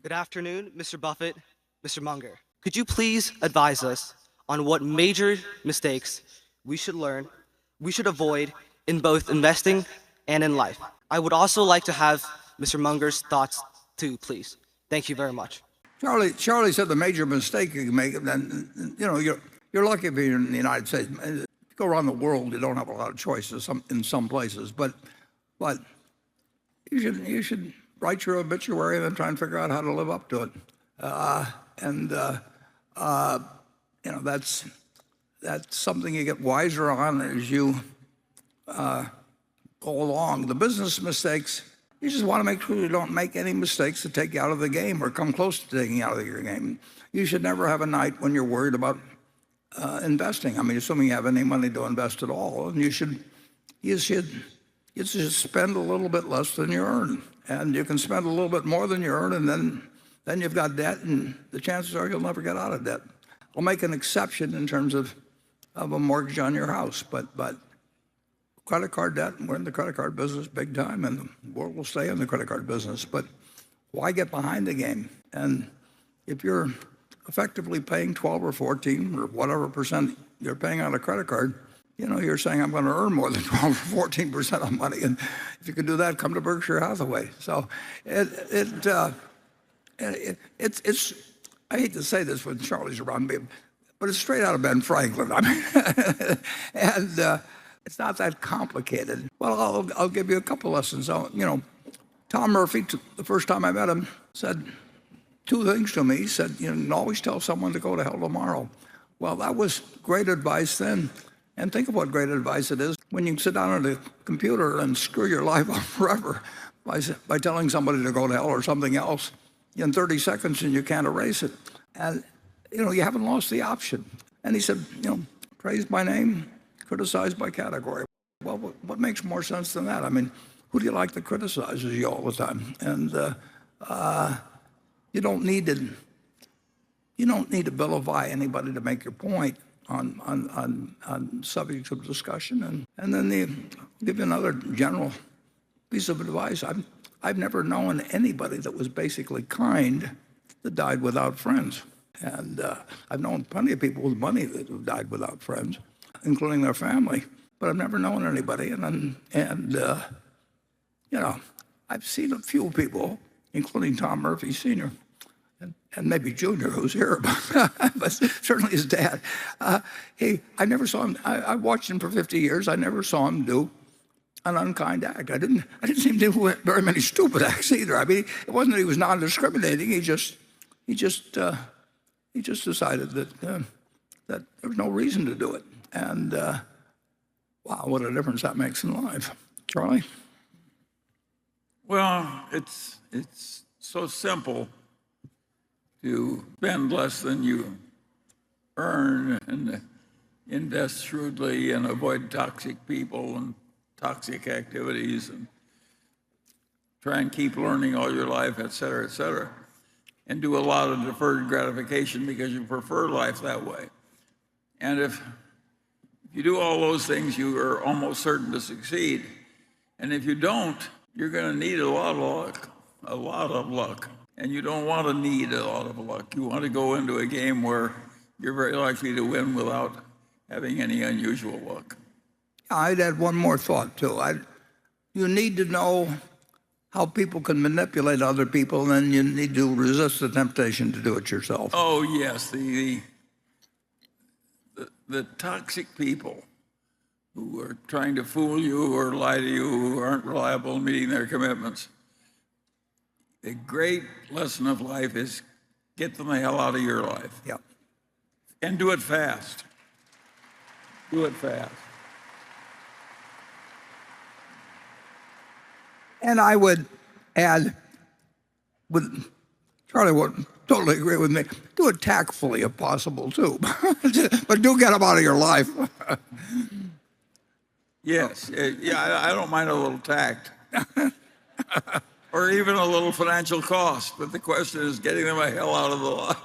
Good afternoon, Mr. Buffett, Mr. Munger. Could you please advise us on what major mistakes we should avoid in both investing and in life? I would also like to have Mr. Munger's thoughts too, please. Thank you very much. Charlie said the major mistake you can make, then you're lucky if you're in the United States. If you go around the world, you don't have a lot of choices in some places, but you should write your obituary and then try and figure out how to live up to it. That's something you get wiser on as you go along. The business mistakes, you just want to make sure you don't make any mistakes that take you out of the game or come close to taking you out of your game. You should never have a night when you're worried about investing. I mean, assuming you have any money to invest at all, and you should spend a little bit less than you earn, and you can spend a little bit more than you earn, and then you've got debt, and the chances are you'll never get out of debt. I'll make an exception in terms of a mortgage on your house, but credit card debt, we're in the credit card business big time, and the world will stay in the credit card business. But why get behind the game? And if you're effectively paying 12 or 14 or whatever percent you're paying on a credit card, you're saying I'm going to earn more than 12 or 14% of money, and if you can do that, come to Berkshire Hathaway. So it's I hate to say this when Charlie's around me, but it's straight out of Ben Franklin. I mean, and it's not that complicated. Well, I'll give you a couple lessons. So, Tom Murphy, the first time I met him, said two things to me. He said, always tell someone to go to hell tomorrow. Well, that was great advice then. And think of what great advice it is when you can sit down at a computer and screw your life up forever by telling somebody to go to hell or something else in 30 seconds and you can't erase it. And, you haven't lost the option. And he said, praise by name, criticize by category. Well, what makes more sense than that? I mean, who do you like that criticizes you all the time? And you don't need to vilify anybody to make your point on subjects of discussion. And then I'll give you another general piece of advice. I've never known anybody that was basically kind that died without friends. And I've known plenty of people with money that have died without friends, including their family. But I've never known anybody. I've seen a few people, including Tom Murphy Sr., and maybe Junior, who's here, but certainly his dad. I never saw him. I watched him for 50 years. I never saw him do an unkind act. I didn't see him do very many stupid acts either. I mean, it wasn't that he was non-discriminating. He just decided that there was no reason to do it. And wow, what a difference that makes in life. Charlie? Well, it's so simple to spend less than you earn and invest shrewdly and avoid toxic people and toxic activities and try and keep learning all your life, et cetera, and do a lot of deferred gratification because you prefer life that way. And if you do all those things, you are almost certain to succeed. And if you don't, you're going to need a lot of luck. And you don't want to need a lot of luck. You want to go into a game where you're very likely to win without having any unusual luck. I'd add one more thought, too. You need to know how people can manipulate other people, and then you need to resist the temptation to do it yourself. Oh, yes. The toxic people who are trying to fool you or lie to you, who aren't reliable in meeting their commitments. The great lesson of life is get them the hell out of your life. Yep. And do it fast. Do it fast. And I would add, Charlie would totally agree with me, do it tactfully if possible too. But do get them out of your life. Yes, I don't mind a little tact. Or even a little financial cost, but the question is getting them the hell out of the life.